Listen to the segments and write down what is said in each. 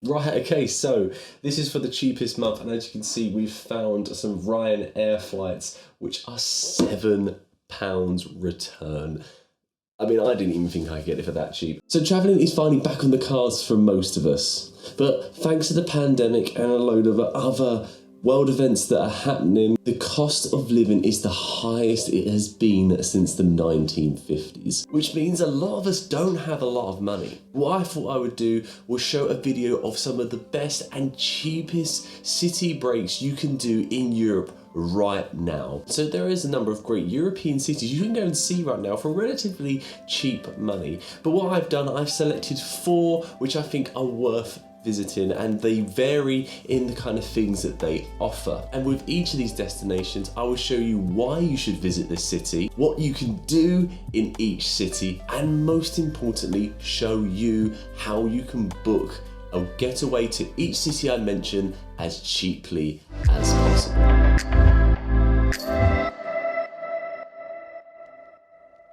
Right, okay, so this is for the cheapest month, and as you can see, we've found some Ryanair flights which are £7 return. I mean, I didn't even think I'd get it for that cheap. So travelling is finally back on the cards for most of us. But thanks to the pandemic and a load of other world events that are happening, the cost of living is the highest it has been since the 1950s, which means a lot of us don't have a lot of money. What I thought I would do was show a video of some of the best and cheapest city breaks you can do in Europe right now. So there is a number of great European cities you can go and see right now for relatively cheap money. But what I've done, I've selected 4 which I think are worth visiting, and they vary in the kind of things that they offer. And with each of these destinations, I will show you why you should visit this city, what you can do in each city, and most importantly, show you how you can book a getaway to each city I mention as cheaply as possible.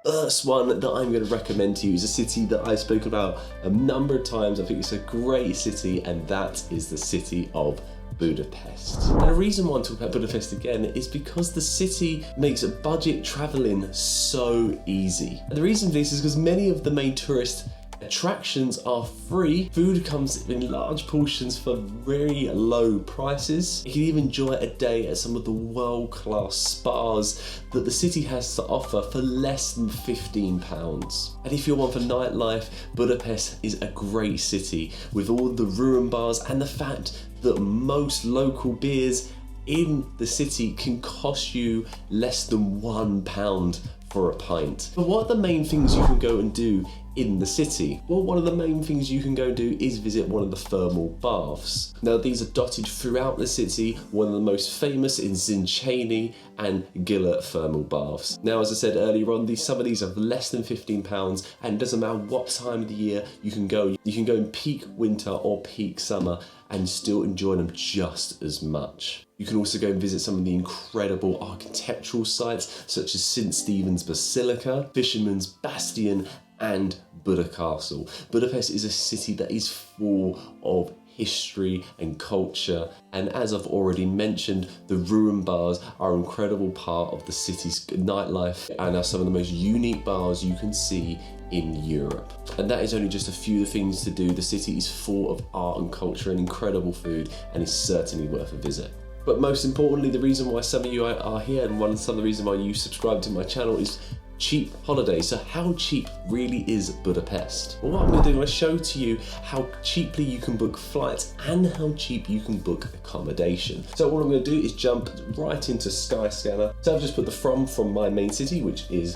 First one that I'm going to recommend to you is a city that I've spoken about a number of times. I think it's a great city, and that is the city of Budapest. And the reason why I'm talking about Budapest again is because the city makes budget traveling so easy. And the reason for this is because many of the main tourist attractions are free. Food comes in large portions for very low prices. You can even enjoy a day at some of the world-class spas that the city has to offer for less than £15. And if you're one for nightlife, Budapest is a great city with all the ruin bars and the fact that most local beers in the city can cost you less than £1 for a pint. But what are the main things you can go and do in the city? Well, one of the main things you can go do is visit one of the thermal baths. Now, these are dotted throughout the city. One of the most famous is Zinchenyi and Gila thermal baths. Now, as I said earlier on, some of these are less than £15, and it doesn't matter what time of the year you can go. You can go in peak winter or peak summer and still enjoy them just as much. You can also go and visit some of the incredible architectural sites such as St. Stephen's Basilica, Fisherman's Bastion, and Buda Castle. Budapest is a city that is full of history and culture, and as I've already mentioned, the ruin bars are an incredible part of the city's nightlife and are some of the most unique bars you can see in Europe. And that is only just a few of the things to do. The city is full of art and culture and incredible food, and is certainly worth a visit. But most importantly, the reason why some of you are here, and some of the reason why you subscribe to my channel, is cheap holidays. So how cheap really is Budapest? Well, what I'm going to do, I'm going to show to you how cheaply you can book flights and how cheap you can book accommodation. So what I'm going to do is jump right into Skyscanner. So I've just put the from my main city, which is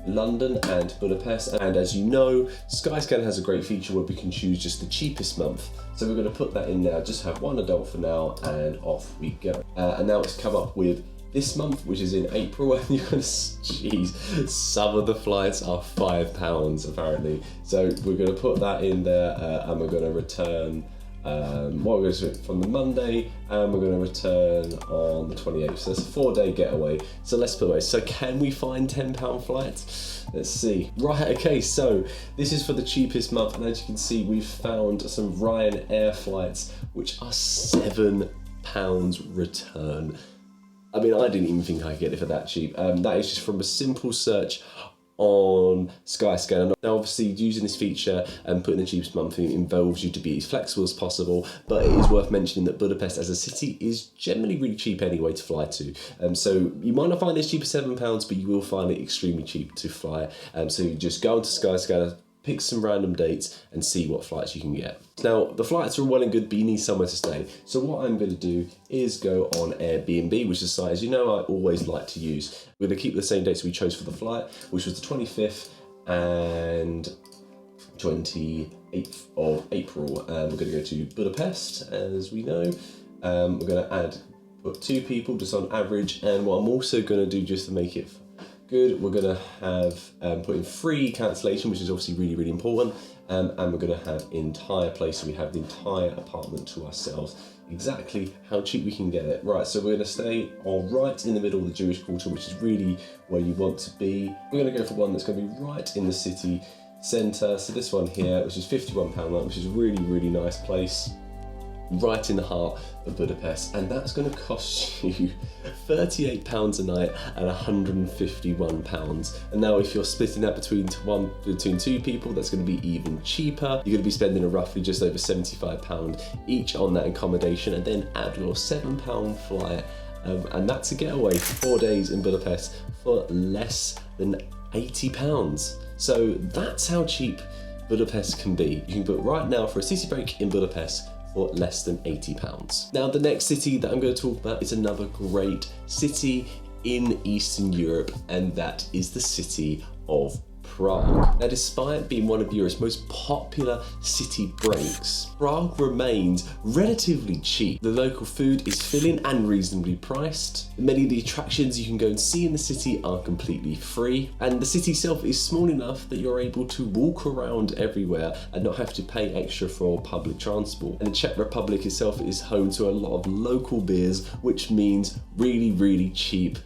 London and Budapest, and as you know, Skyscanner has a great feature where we can choose just the cheapest month. So we're going to put that in now, just have one adult for now, and off we go. And now it's come up with this month, which is in April, and you're gonna, geez, some of the flights are £5 apparently. So we're gonna put that in there, and we're gonna return, we're going to do from the Monday, and we're going to return on the 28th. So it's a 4-day getaway. So let's put away. So can we find £10 flights? Let's see. Right, okay, so this is for the cheapest month, and as you can see, we've found some Ryanair flights, which are £7 return. I mean, I didn't even think I'd get it for that cheap. That is just from a simple search on Skyscanner. Now, obviously, using this feature and putting the cheapest month in involves you to be as flexible as possible, but it is worth mentioning that Budapest as a city is generally really cheap anyway to fly to. So you might not find it as cheap as £7, but you will find it extremely cheap to fly. So you just go onto Skyscanner, pick some random dates and see what flights you can get. Now, the flights are well and good, but you need somewhere to stay. So what I'm going to do is go on Airbnb, which is a site, as you know, I always like to use. We're going to keep the same dates we chose for the flight, which was the 25th and 28th of April. We're going to go to Budapest, as we know. We're going to put 2 people just on average, and what I'm also going to do just to make it good, we're going to have put in free cancellation, which is obviously really, really important, and we're going to have entire place, so we have the entire apartment to ourselves. Exactly how cheap we can get it. Right, so we're going to stay right in the middle of the Jewish quarter, which is really where you want to be. We're going to go for one that's going to be right in the city centre. So this one here, which is £51 a night, which is a really, really nice place. right in the heart of Budapest, and that's going to cost you £38 a night and £151. And now if you're splitting that between two people, that's going to be even cheaper. You're going to be spending roughly just over £75 each on that accommodation, and then add your £7 flight, and that's a getaway for 4 days in Budapest for less than £80. So that's how cheap Budapest can be. You can book right now for a city break in Budapest for less than £80. Now, the next city that I'm going to talk about is another great city in Eastern Europe, and that is the city of Prague. Now, despite being one of Europe's most popular city breaks, Prague remains relatively cheap. The local food is filling and reasonably priced. Many of the attractions you can go and see in the city are completely free, and the city itself is small enough that you're able to walk around everywhere and not have to pay extra for public transport. And the Czech Republic itself is home to a lot of local beers, which means really, really cheap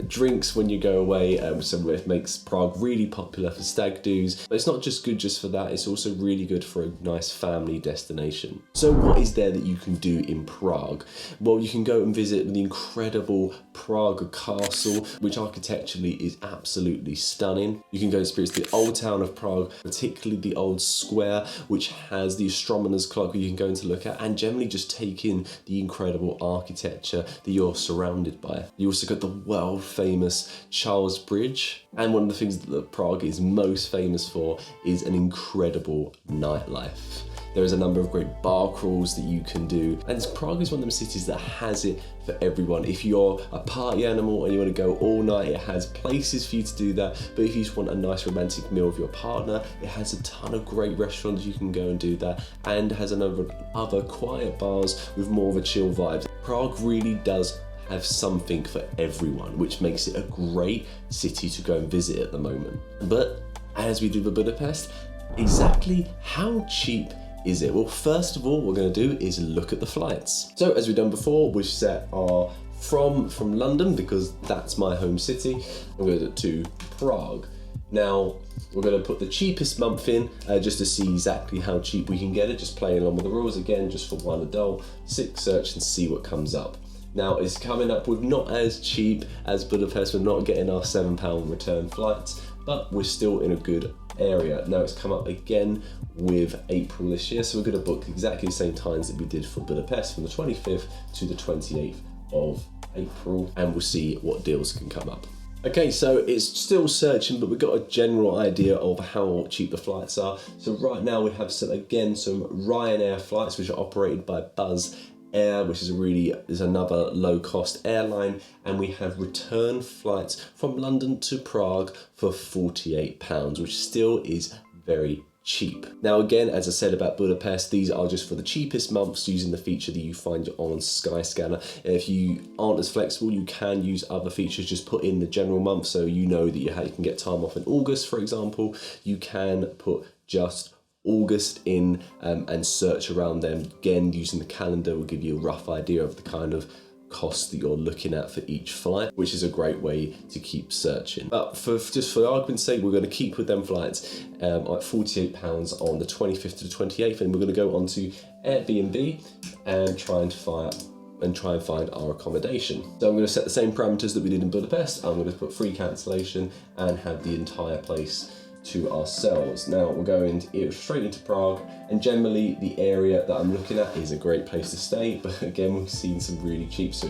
drinks when you go away, so it makes Prague really popular for stag do's. But it's not just good just for that, it's also really good for a nice family destination. So what is there that you can do in Prague? Well, you can go and visit the incredible Prague Castle, which architecturally is absolutely stunning. You can go and experience the old town of Prague, particularly the old square, which has the astronomer's clock where you can go and to look at, and generally just take in the incredible architecture that you're surrounded by. You also got the world famous Charles Bridge, and one of the things that Prague is most famous for is an incredible nightlife. There is a number of great bar crawls that you can do, and Prague is one of them cities that has it for everyone. If you're a party animal and you want to go all night, it has places for you to do that. But if you just want a nice romantic meal with your partner, it has a ton of great restaurants you can go and do that, and has a number of other quiet bars with more of a chill vibe. Prague really does have something for everyone, which makes it a great city to go and visit at the moment. But as we do with Budapest, exactly how cheap is it? Well, first of all, what we're going to do is look at the flights. So as we've done before, we've set our from London, because that's my home city, I'm going to Prague. Now, we're going to put the cheapest month in just to see exactly how cheap we can get it, just playing along with the rules again, just for one adult, 6 search and see what comes up. Now, it's coming up with not as cheap as Budapest. We're not getting our £7 return flights, but we're still in a good area. Now, it's come up again with April this year, so we're going to book exactly the same times that we did for Budapest, from the 25th to the 28th of April, and we'll see what deals can come up. Okay, so it's still searching, but we've got a general idea of how cheap the flights are. So right now we have some Ryanair flights, which are operated by Buzz Air, which is another low-cost airline, and we have return flights from London to Prague for £48, which still is very cheap. Now again, as I said about Budapest, these are just for the cheapest months using the feature that you find on Skyscanner. If you aren't as flexible, you can use other features. Just put in the general month, so you know that you can get time off in August, for example. You can put just August in and search around them. Again, using the calendar will give you a rough idea of the kind of cost that you're looking at for each flight, which is a great way to keep searching. But for argument's sake, we're going to keep with them flights at £48 on the 25th to the 28th, and we're going to go onto Airbnb and try and find our accommodation. So I'm going to set the same parameters that we did in Budapest. I'm going to put free cancellation and have the entire place to ourselves. Now we're going straight into Prague, and generally the area that I'm looking at is a great place to stay, but again, we've seen some really cheap. So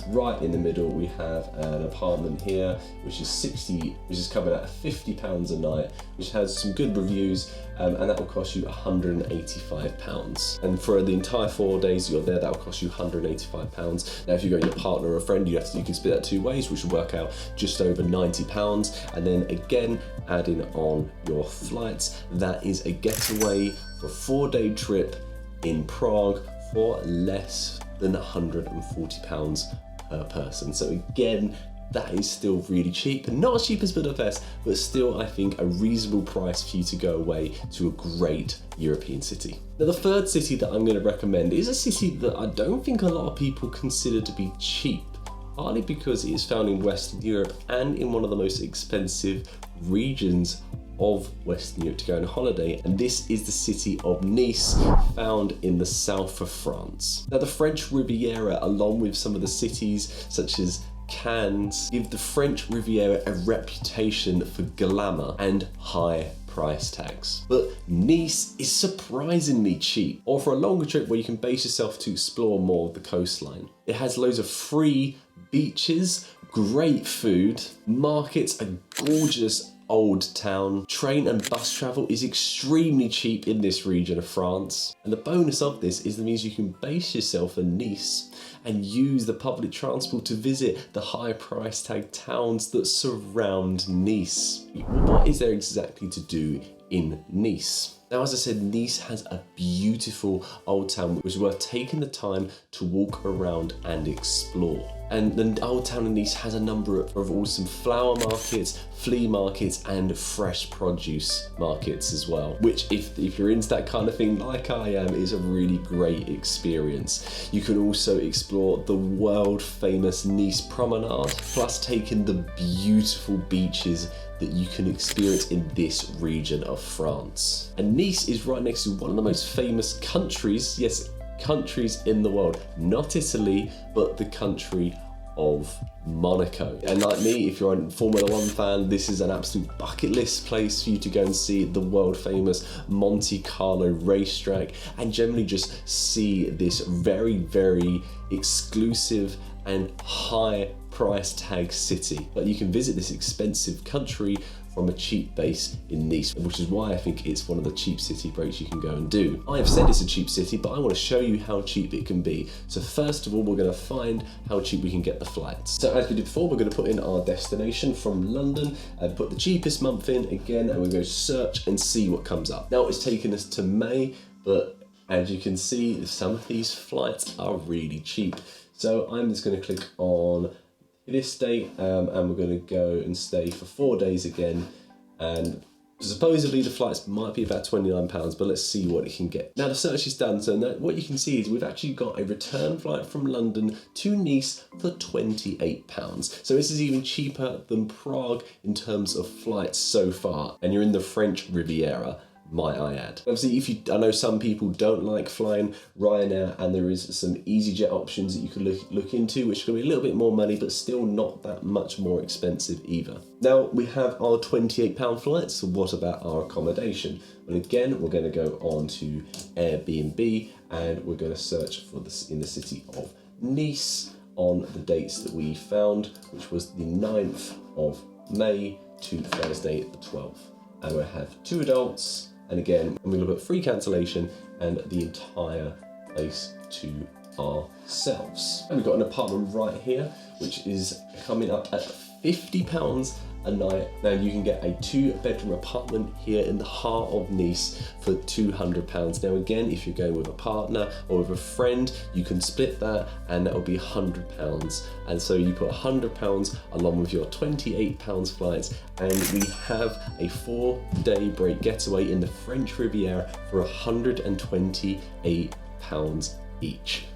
right in the middle we have an apartment here which is coming at £50 a night, which has some good reviews, and that will cost you £185. And for the entire 4 days you're there, that will cost you £185. Now if you go with your partner or a friend, you can split that 2 ways, which will work out just over £90. And then again, adding on your flights, that is a getaway for a 4-day trip in Prague for less than £140 per person. So again, that is still really cheap, and not as cheap as Budapest, but still I think a reasonable price for you to go away to a great European city. Now the third city that I'm going to recommend is a city that I don't think a lot of people consider to be cheap, partly because it is found in Western Europe and in one of the most expensive regions of Western Europe to go on holiday, and this is the city of Nice, found in the south of France. Now the French Riviera, along with some of the cities such as Cannes, give the French Riviera a reputation for glamour and high price tags. But Nice is surprisingly cheap, or for a longer trip where you can base yourself to explore more of the coastline. It has loads of free beaches, great food, markets, a gorgeous old town. Train and bus travel is extremely cheap in this region of France. And the bonus of this is that means you can base yourself in Nice and use the public transport to visit the high price tag towns that surround Nice. What is there exactly to do in Nice? Now, as I said, Nice has a beautiful old town which is worth taking the time to walk around and explore. And the old town of Nice has a number of awesome flower markets, flea markets, and fresh produce markets as well, which if you're into that kind of thing like I am, is a really great experience. You can also explore the world famous Nice promenade, plus taking the beautiful beaches that you can experience in this region of France. And Nice is right next to one of the most famous countries, yes, countries in the world, not Italy, but the country of Monaco. And like me, if you're a Formula 1 fan, this is an absolute bucket list place for you to go and see the world famous Monte Carlo racetrack, and generally just see this very, very exclusive and high price tag city. But you can visit this expensive country from a cheap base in Nice, which is why I think it's one of the cheap city breaks you can go and do. I have said it's a cheap city, but I want to show you how cheap it can be. So first of all, we're going to find how cheap we can get the flights. So as we did before, we're going to put in our destination from London and put the cheapest month in again, and we're going to search and see what comes up. Now it's taken us to May, but as you can see, some of these flights are really cheap. So I'm just going to click on this date and we're going to go and stay for 4 days again, and supposedly the flights might be about £29, but let's see what it can get. Now the search is done, so now what you can see is we've actually got a return flight from London to Nice for £28. So this is even cheaper than Prague in terms of flights so far, and you're in the French Riviera, might I add. Obviously, I know some people don't like flying Ryanair, and there is some EasyJet options that you could look into, which could be a little bit more money, but still not that much more expensive either. Now we have our £28 flights, so what about our accommodation? Well, again, we're going to go on to Airbnb, and we're going to search for this in the city of Nice on the dates that we found, which was the 9th of May to Thursday the 12th. And we'll have 2 adults. And again, I'm going to put free cancellation and the entire place to ourselves. And we've got an apartment right here, which is coming up at £50 a night. Now you can get a 2-bedroom apartment here in the heart of Nice for £200. Now again, if you're going with a partner or with a friend, you can split that, and that will be £100. And so you put £100 along with your £28 flights, and we have a 4-day break getaway in the French Riviera for £128 each.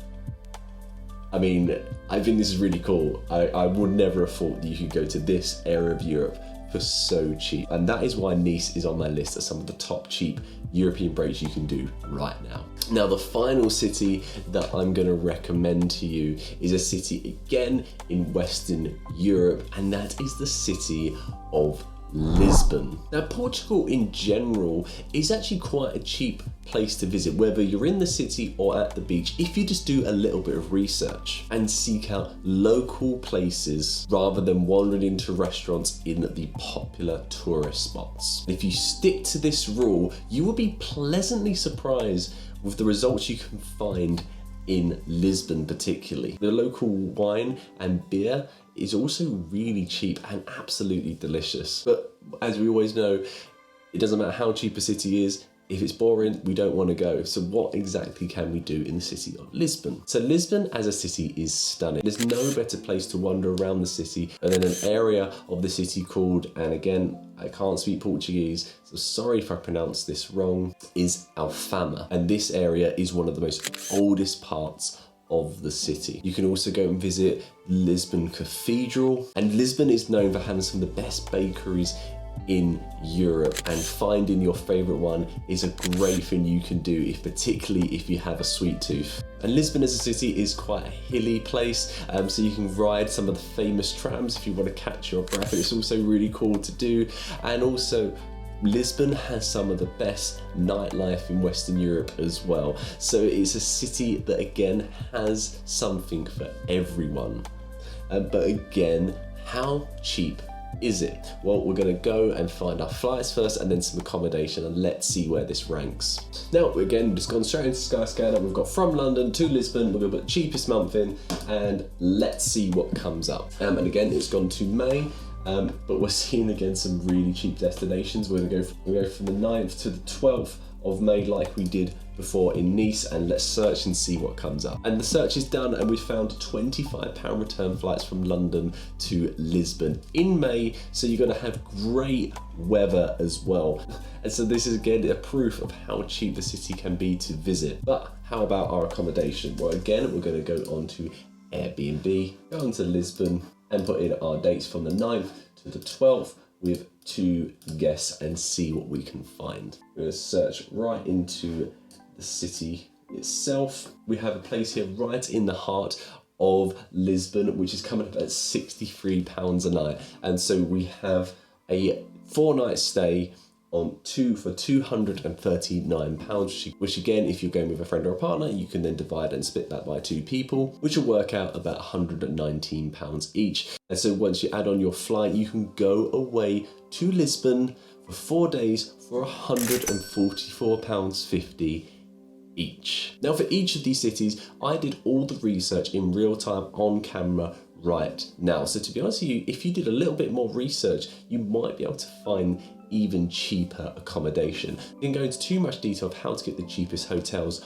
I mean, I think this is really cool. I would never have thought that you could go to this area of Europe for so cheap. And that is why Nice is on my list as some of the top cheap European breaks you can do right now. Now, the final city that I'm going to recommend to you is a city again in Western Europe, and that is the city of Lisbon. Now, Portugal in general is actually quite a cheap place to visit, whether you're in the city or at the beach, if you just do a little bit of research and seek out local places rather than wandering into restaurants in the popular tourist spots. If you stick to this rule, you will be pleasantly surprised with the results you can find in Lisbon particularly. The local wine and beer is also really cheap and absolutely delicious. But as we always know, it doesn't matter how cheap a city is, if it's boring, we don't want to go. So what exactly can we do in the city of Lisbon? So Lisbon as a city is stunning. There's no better place to wander around the city than in an area of the city called, and again, I can't speak Portuguese, so sorry if I pronounce this wrong, is Alfama. And this area is one of the most oldest parts of the city. You can also go and visit Lisbon Cathedral, and Lisbon is known for having some of the best bakeries in Europe, and finding your favorite one is a great thing you can do, particularly if you have a sweet tooth. And Lisbon as a city is quite a hilly place, so you can ride some of the famous trams if you want to catch your breath. It's also really cool to do, and also Lisbon has some of the best nightlife in Western Europe as well. So it's a city that again has something for everyone. But again, how cheap is it? Well, we're going to go and find our flights first and then some accommodation, and let's see where this ranks. Now, again, we've just gone straight into Skyscanner. We've got from London to Lisbon. We're going to put cheapest month in, and let's see what comes up. And again, it's gone to May. But we're seeing again some really cheap destinations. We're going to go from the 9th to the 12th of May like we did before in Nice, and let's search and see what comes up. And the search is done, and we found £25 return flights from London to Lisbon in May, so you're going to have great weather as well. And so this is again a proof of how cheap the city can be to visit. But how about our accommodation? Well, again, we're going to go on to Airbnb, go on to Lisbon, and put in our dates from the 9th to the 12th with 2 guests and see what we can find. We're going to search right into the city itself. We have a place here right in the heart of Lisbon, which is coming up at £63 a night. And so we have a 4-night stay on for £239, which again, if you're going with a friend or a partner, you can then divide and split that by 2 people, which will work out about £119 each. And so once you add on your flight, you can go away to Lisbon for 4 days for £144.50 each. Now, for each of these cities, I did all the research in real time on camera right now. So to be honest with you, if you did a little bit more research, you might be able to find even cheaper accommodation. I didn't go into too much detail of how to get the cheapest hotels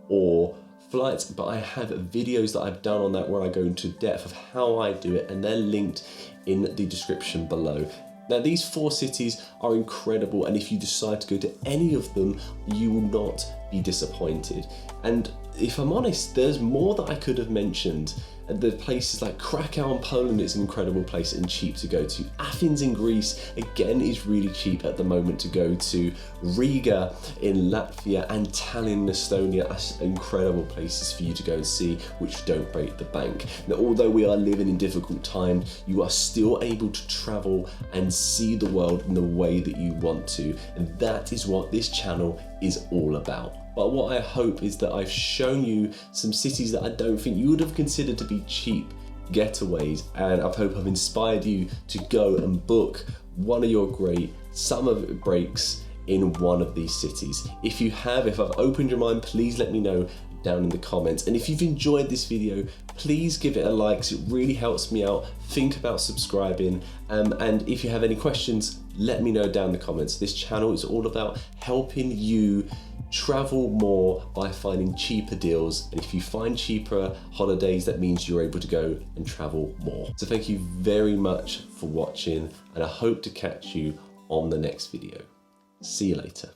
or flights, but I have videos that I've done on that where I go into depth of how I do it, and they're linked in the description below. Now, these 4 cities are incredible, and if you decide to go to any of them, you will not be disappointed. And if I'm honest, there's more that I could have mentioned. The places like Krakow in Poland is an incredible place and cheap to go to. Athens in Greece, again, is really cheap at the moment to go to. Riga in Latvia and Tallinn in Estonia are incredible places for you to go and see, which don't break the bank. Now, although we are living in difficult times, you are still able to travel and see the world in the way that you want to. And that is what this channel is all about. But what I hope is that I've shown you some cities that I don't think you would have considered to be cheap getaways, and I hope I've inspired you to go and book one of your great summer breaks in one of these cities. If you have, if I've opened your mind, please let me know down in the comments. And if you've enjoyed this video, please give it a like, 'cause it really helps me out. Think about subscribing, and if you have any questions, let me know down in the comments. This channel is all about helping you travel more by finding cheaper deals, and if you find cheaper holidays, that means you're able to go and travel more. So thank you very much for watching, and I hope to catch you on the next video. See you later.